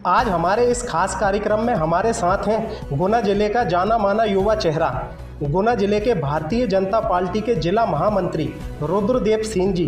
आज हमारे इस खास कार्यक्रम में हमारे साथ हैं गुना जिले का जाना माना युवा चेहरा, गुना जिले के भारतीय जनता पार्टी के जिला महामंत्री रुद्रदेव सिंह जी,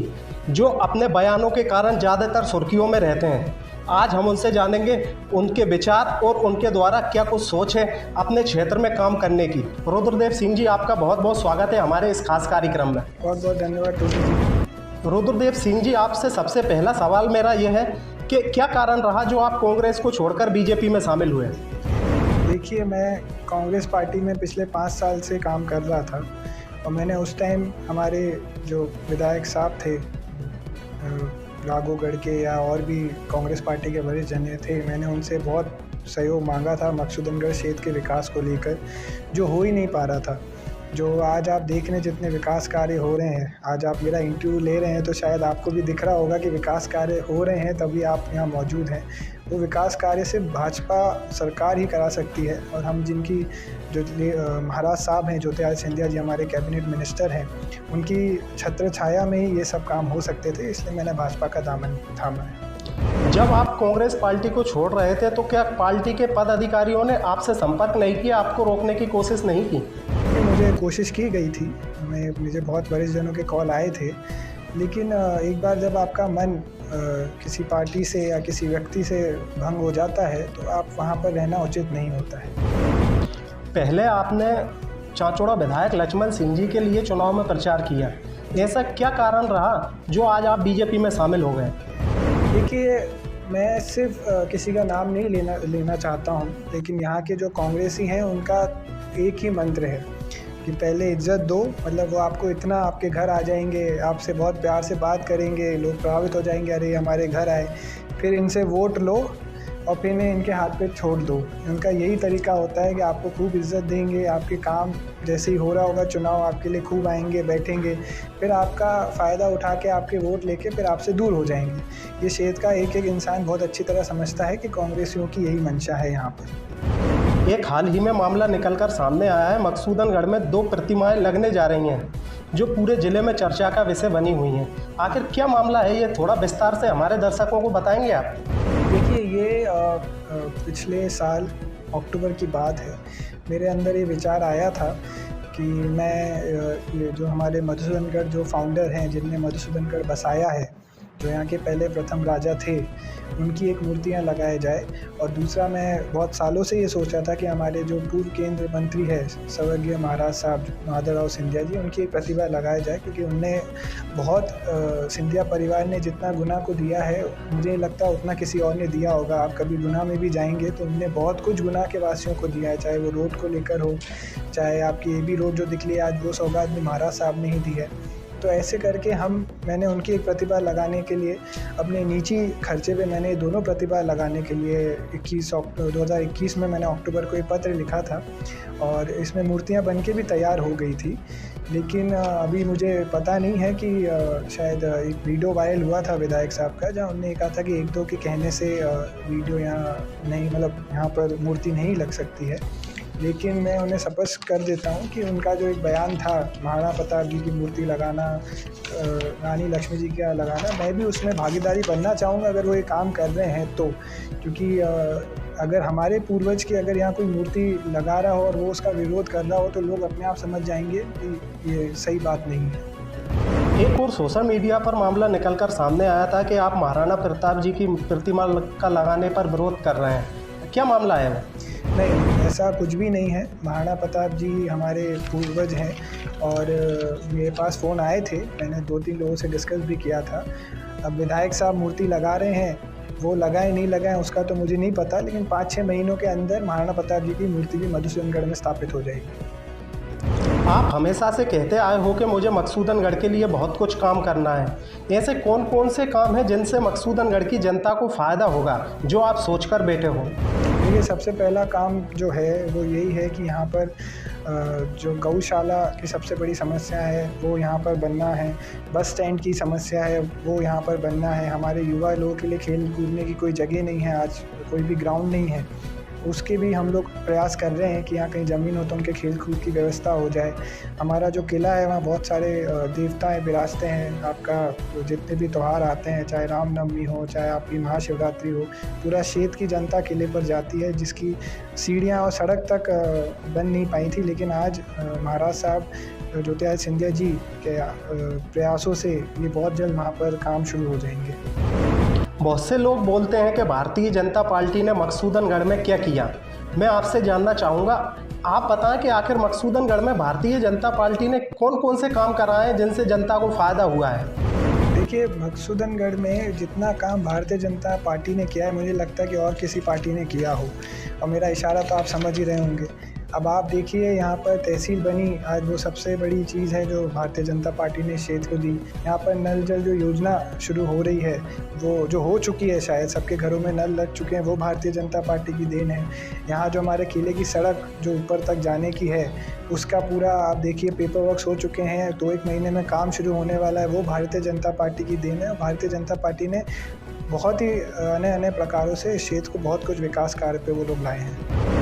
जो अपने बयानों के कारण ज़्यादातर सुर्खियों में रहते हैं। आज हम उनसे जानेंगे उनके विचार और उनके द्वारा क्या कुछ सोच है अपने क्षेत्र में काम करने की। रुद्रदेव सिंह जी, आपका बहुत बहुत स्वागत है हमारे इस खास कार्यक्रम में। बहुत बहुत धन्यवाद टोटू जी। रुद्रदेव सिंह जी, आपसे सबसे पहला सवाल मेरा यह है कि क्या कारण रहा जो आप कांग्रेस को छोड़कर बीजेपी में शामिल हुए? देखिए, मैं कांग्रेस पार्टी में पिछले 5 साल से काम कर रहा था और मैंने उस टाइम हमारे जो विधायक साहब थे राघोगढ़ के या और भी कांग्रेस पार्टी के वरिष्ठ जन थे, मैंने उनसे बहुत सहयोग मांगा था मकसूदनगढ़ क्षेत्र के विकास को लेकर, जो हो ही नहीं पा रहा था। जो आज आप देख रहे हैं जितने विकास कार्य हो रहे हैं, आज आप मेरा इंटरव्यू ले रहे हैं तो शायद आपको भी दिख रहा होगा कि विकास कार्य हो रहे हैं, तभी आप यहाँ मौजूद हैं। वो विकास कार्य सिर्फ भाजपा सरकार ही करा सकती है और हम जिनकी जो महाराज साहब हैं ज्योतिरादित्य सिंधिया जी हमारे कैबिनेट मिनिस्टर हैं, उनकी छत्र छाया में ही ये सब काम हो सकते थे, इसलिए मैंने भाजपा का दामन थामा है। जब आप कांग्रेस पार्टी को छोड़ रहे थे तो क्या पार्टी के पदाधिकारियों ने आपसे संपर्क नहीं किया, आपको रोकने की कोशिश नहीं की? मुझे कोशिश की गई थी, मुझे बहुत वरिष्ठ जनों के कॉल आए थे, लेकिन एक बार जब आपका मन किसी पार्टी से या किसी व्यक्ति से भंग हो जाता है तो आप वहाँ पर रहना उचित नहीं होता है। पहले आपने चांचौड़ा विधायक लक्ष्मण सिंह जी के लिए चुनाव में प्रचार किया, ऐसा क्या कारण रहा जो आज आप बीजेपी में शामिल हो गए? देखिए, मैं सिर्फ किसी का नाम नहीं लेना चाहता हूँ, लेकिन यहाँ के जो कांग्रेसी हैं उनका एक ही मंत्र है कि पहले इज्जत दो, मतलब वो आपको इतना आपके घर आ जाएंगे, आपसे बहुत प्यार से बात करेंगे, लोग प्रभावित हो जाएंगे, अरे हमारे घर आए, फिर इनसे वोट लो और फिर इन्हें इनके हाथ पे छोड़ दो। उनका यही तरीका होता है कि आपको खूब इज्जत देंगे, आपके काम जैसे ही हो रहा होगा चुनाव आपके लिए खूब आएंगे, बैठेंगे, फिर आपका फ़ायदा उठा के आपके वोट लेके फिर आपसे दूर हो जाएंगे। ये क्षेत्र का एक एक इंसान बहुत अच्छी तरह समझता है कि कांग्रेसियों की यही मंशा है यहाँ पर। एक हाल ही में मामला निकलकर सामने आया है, मकसूदनगढ़ में 2 प्रतिमाएं लगने जा रही हैं जो पूरे ज़िले में चर्चा का विषय बनी हुई हैं। आखिर क्या मामला है, ये थोड़ा विस्तार से हमारे दर्शकों को बताएंगे आप? देखिए, ये पिछले साल अक्टूबर की बात है। मेरे अंदर ये विचार आया था कि मैं ये जो हमारे मधुसूदनगढ़ जो फाउंडर हैं, जिनने मधुसूदनगढ़ बसाया है, जो यहाँ के पहले प्रथम राजा थे, उनकी एक मूर्तियाँ लगाए जाए। और दूसरा, मैं बहुत सालों से ये सोच रहा था कि हमारे जो पूर्व केंद्र मंत्री है स्वर्गीय महाराज साहब माधवराव सिंधिया जी, उनकी एक प्रतिभा लगाया जाए, क्योंकि उनने बहुत सिंधिया परिवार ने जितना गुना को दिया है, मुझे नहीं लगता उतना किसी और ने दिया होगा। आप कभी गुना में भी जाएंगे तो उनने बहुत कुछ गुना के वासियों को दिया है, चाहे वो रोड को लेकर हो, चाहे आपकी AB रोड जो दिख रही है आज, वो सौगात भी महाराज साहब ने ही दी है। तो ऐसे करके मैंने उनकी एक प्रतिभा लगाने के लिए अपने निजी खर्चे पे मैंने दोनों प्रतिभा लगाने के लिए 2021 में मैंने अक्टूबर को एक पत्र लिखा था और इसमें मूर्तियां बनके भी तैयार हो गई थी। लेकिन अभी मुझे पता नहीं है कि शायद एक वीडियो वायरल हुआ था विधायक साहब का, जहाँ उन्होंने कहा था कि 1-2 के कहने से वीडियो यहाँ नहीं, मतलब यहाँ पर मूर्ति नहीं लग सकती है। लेकिन मैं उन्हें स्पष्ट कर देता हूँ कि उनका जो एक बयान था महाराणा प्रताप जी की मूर्ति लगाना, रानी लक्ष्मी जी का लगाना, मैं भी उसमें भागीदारी बनना चाहूँगा अगर वो ये काम कर रहे हैं तो। क्योंकि अगर हमारे पूर्वज की अगर यहाँ कोई मूर्ति लगा रहा हो और वो उसका विरोध कर रहा हो तो लोग अपने आप समझ जाएंगे कि ये सही बात नहीं है। एक और सोशल मीडिया पर मामला निकलकर सामने आया था कि आप महाराणा प्रताप जी की प्रतिमा का लगाने पर विरोध कर रहे हैं, क्या मामला है वो? नहीं, ऐसा कुछ भी नहीं है। महाराणा प्रताप जी हमारे पूर्वज हैं और मेरे पास फ़ोन आए थे, मैंने 2-3 लोगों से डिस्कस भी किया था। अब विधायक साहब मूर्ति लगा रहे हैं, वो लगाएं नहीं लगाएं उसका तो मुझे नहीं पता, लेकिन 5-6 महीनों के अंदर महाराणा प्रताप जी की मूर्ति भी मधुसूदनगढ़ में स्थापित हो जाएगी। आप हमेशा से कहते आए हो कि मुझे मकसूदनगढ़ के लिए बहुत कुछ काम करना है, ऐसे कौन कौन से काम हैं जिनसे मकसूदनगढ़ की जनता को फ़ायदा होगा जो आप सोचकर बैठे हो? देखिए, सबसे पहला काम जो है वो यही है कि यहाँ पर जो गौशाला की सबसे बड़ी समस्या है वो यहाँ पर बनना है, बस स्टैंड की समस्या है वो यहाँ पर बनना है, हमारे युवा लोगों के लिए खेल कूदने की कोई जगह नहीं है, आज कोई भी ग्राउंड नहीं है, उसके भी हम लोग प्रयास कर रहे हैं कि यहाँ कहीं ज़मीन हो तो उनके खेल कूद की व्यवस्था हो जाए। हमारा जो किला है वहाँ बहुत सारे देवता हैं, विरासतें हैं। आपका जितने भी त्यौहार आते हैं, चाहे रामनवमी हो, चाहे आपकी महाशिवरात्रि हो, पूरा क्षेत्र की जनता किले पर जाती है, जिसकी सीढ़ियाँ और सड़क तक बन नहीं पाई थी। लेकिन आज महाराज साहब ज्योतिरादित्य सिंधिया जी के प्रयासों से ये बहुत जल्द वहाँ पर काम शुरू हो जाएंगे। बहुत से लोग बोलते हैं कि भारतीय जनता पार्टी ने मकसूदनगढ़ में क्या किया। मैं आपसे जानना चाहूँगा, आप बताएं कि आखिर मकसूदनगढ़ में भारतीय जनता पार्टी ने कौन कौन से काम कराए हैं जिनसे जनता को फ़ायदा हुआ है। देखिए, मकसूदनगढ़ में जितना काम भारतीय जनता पार्टी ने किया है, मुझे लगता है कि और किसी पार्टी ने किया हो, और मेरा इशारा तो आप समझ ही रहे होंगे। अब आप देखिए, यहाँ पर तहसील बनी, आज वो सबसे बड़ी चीज़ है जो भारतीय जनता पार्टी ने क्षेत्र को दी। यहाँ पर नल जल जो योजना शुरू हो रही है, वो जो हो चुकी है, शायद सबके घरों में नल लग चुके हैं, वो भारतीय जनता पार्टी की देन है। यहाँ जो हमारे किले की सड़क जो ऊपर तक जाने की है, उसका पूरा आप देखिए पेपर वर्क्स हो चुके हैं, 2-1 महीने में काम शुरू होने वाला है, वो भारतीय जनता पार्टी की देन है। और भारतीय जनता पार्टी ने बहुत ही अन्य प्रकारों से इस क्षेत्र को बहुत कुछ विकास कार्य पे वो लोग लाए हैं।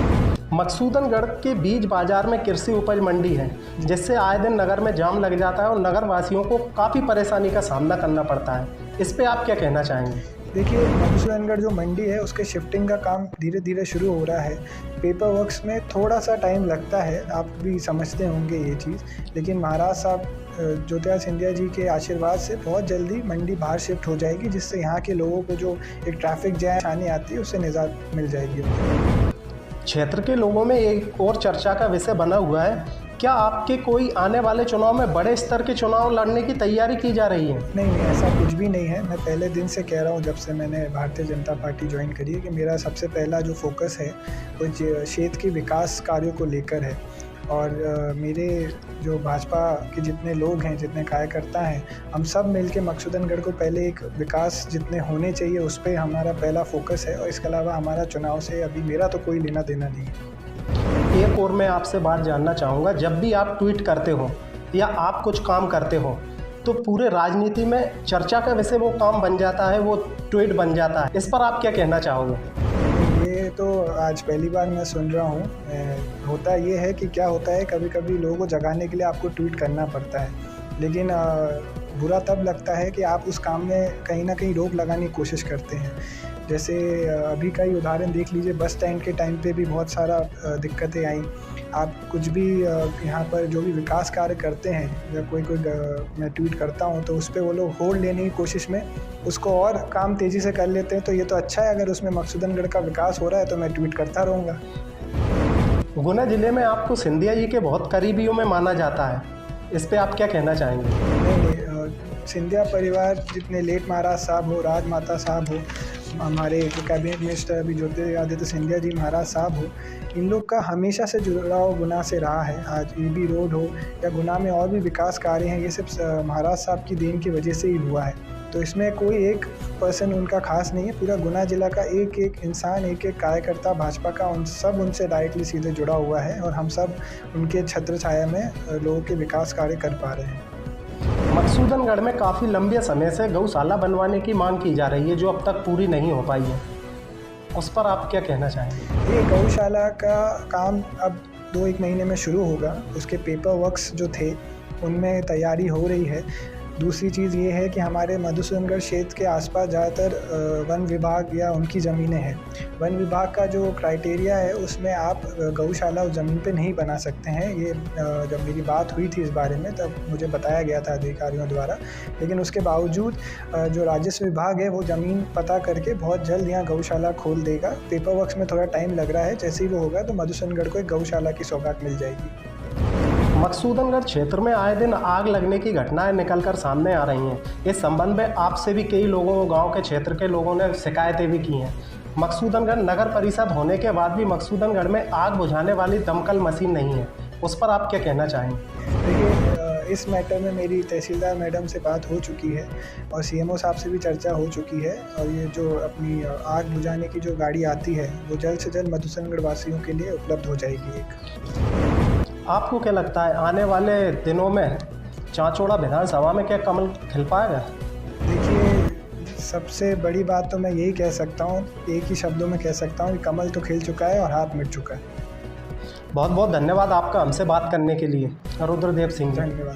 मकसूदनगढ़ के बीच बाजार में कृषि उपज मंडी है, जिससे आए दिन नगर में जाम लग जाता है और नगर वासियों को काफ़ी परेशानी का सामना करना पड़ता है। इस पे आप क्या कहना चाहेंगे? देखिए, मधुसूदनगढ़ जो मंडी है उसके शिफ्टिंग का काम धीरे धीरे शुरू हो रहा है। पेपर वर्क्स में थोड़ा सा टाइम लगता है, आप भी समझते होंगे ये चीज़, लेकिन महाराज साहब ज्योतिरादित्य सिंधिया जी के आशीर्वाद से बहुत जल्दी मंडी बाहर शिफ्ट हो जाएगी, जिससे यहाँ के लोगों को जो एक ट्रैफिक जैम आनी आती है उससे निजात मिल जाएगी। क्षेत्र के लोगों में एक और चर्चा का विषय बना हुआ है, क्या आपके कोई आने वाले चुनाव में बड़े स्तर के चुनाव लड़ने की तैयारी की जा रही है? नहीं, ऐसा कुछ भी नहीं है। मैं पहले दिन से कह रहा हूँ, जब से मैंने भारतीय जनता पार्टी ज्वाइन करी है, कि मेरा सबसे पहला जो फोकस है वो क्षेत्र के विकास कार्यों को लेकर है। और मेरे जो भाजपा के जितने लोग हैं, जितने कार्यकर्ता हैं, हम सब मिलके मकसूदनगढ़ को पहले एक विकास जितने होने चाहिए उस पर हमारा पहला फोकस है। और इसके अलावा हमारा चुनाव से अभी मेरा तो कोई लेना देना नहीं है। एक और मैं आपसे बात जानना चाहूँगा, जब भी आप ट्वीट करते हो या आप कुछ काम करते हो तो पूरे राजनीति में चर्चा का विषय वो काम बन जाता है, वो ट्वीट बन जाता है। इस पर आप क्या कहना चाहोगे? ये तो आज पहली बार मैं सुन रहा हूँ। होता ये है कि क्या होता है, कभी कभी लोगों को जगाने के लिए आपको ट्वीट करना पड़ता है, लेकिन बुरा तब लगता है कि आप उस काम में कहीं ना कहीं रोक लगाने की कोशिश करते हैं। जैसे अभी का ही उदाहरण देख लीजिए, बस स्टैंड के टाइम पे भी बहुत सारा दिक्कतें आई। आप कुछ भी यहाँ पर जो भी विकास कार्य करते हैं या कोई मैं ट्वीट करता हूँ तो उस पर वो लोग होल्ड लेने की कोशिश में उसको और काम तेज़ी से कर लेते हैं। तो ये तो अच्छा है, अगर उसमें मकसूदनगढ़ का विकास हो रहा है तो मैं ट्वीट करता रहूँगा। गुना जिले में आपको सिंधिया जी के बहुत करीबियों में माना जाता है, इस पे आप क्या कहना चाहेंगे? नहीं, सिंधिया परिवार जितने लेट महाराज साहब हो, राजमाता साहब हो, हमारे कैबिनेट मिनिस्टर अभी ज्योतिरादित्य सिंधिया जी महाराज साहब हो, इन लोग का हमेशा से जुड़ाव गुना से रहा है। आज ईबी रोड हो या गुना में और भी विकास कार्य हैं, ये सिर्फ महाराज साहब की देन की वजह से ही हुआ है। तो इसमें कोई एक पर्सन उनका खास नहीं है, पूरा गुना जिला का एक एक इंसान, एक एक कार्यकर्ता भाजपा का उनसे डायरेक्टली सीधे जुड़ा हुआ है, और हम सब उनके छत्र छाया में लोगों के विकास कार्य कर पा रहे हैं। मकसूदनगढ़ में काफ़ी लंबे समय से गौशाला बनवाने की मांग की जा रही है, जो अब तक पूरी नहीं हो पाई है, उस पर आप क्या कहना चाहेंगे? ये गौशाला का काम अब 2-1 महीने में शुरू होगा। उसके पेपर वर्क्स जो थे उनमें तैयारी हो रही है। दूसरी चीज़ ये है कि हमारे मधुसूदनगढ़ क्षेत्र के आसपास ज़्यादातर वन विभाग या उनकी ज़मीनें हैं। वन विभाग का जो क्राइटेरिया है उसमें आप गौशाला उस ज़मीन पे नहीं बना सकते हैं। ये जब मेरी बात हुई थी इस बारे में तब मुझे बताया गया था अधिकारियों द्वारा, लेकिन उसके बावजूद जो राजस्व विभाग है वो ज़मीन पता करके बहुत जल्द यहाँ गौशाला खोल देगा। पेपर वर्क्स में थोड़ा टाइम लग रहा है, जैसे ही वो होगा तो मधुसूदनगढ़ को एक गौशाला की सौगात मिल जाएगी। मकसूदनगढ़ क्षेत्र में आए दिन आग लगने की घटनाएं निकलकर सामने आ रही हैं। इस संबंध में आपसे भी कई लोगों, गांव के क्षेत्र के लोगों ने शिकायतें भी की हैं। मकसूदनगढ़ नगर परिषद होने के बाद भी मकसूदनगढ़ में आग बुझाने वाली दमकल मशीन नहीं है, उस पर आप क्या कहना चाहेंगे? देखिए, इस मैटर में मेरी तहसीलदार मैडम से बात हो चुकी है और सीएमओ साहब से भी चर्चा हो चुकी है, और ये जो अपनी आग बुझाने की जो गाड़ी आती है वो जल्द से जल्द मधुसूदनगढ़ वासियों के लिए उपलब्ध हो जाएगी। आपको क्या लगता है आने वाले दिनों में चांचौड़ा विधानसभा में क्या कमल खिल पाएगा? देखिए, सबसे बड़ी बात तो मैं यही कह सकता हूँ, एक ही शब्दों में कह सकता हूँ कि कमल तो खिल चुका है और हाथ मिट चुका है। बहुत बहुत धन्यवाद आपका हमसे बात करने के लिए रुद्रदेव सिंह जी। धन्यवाद।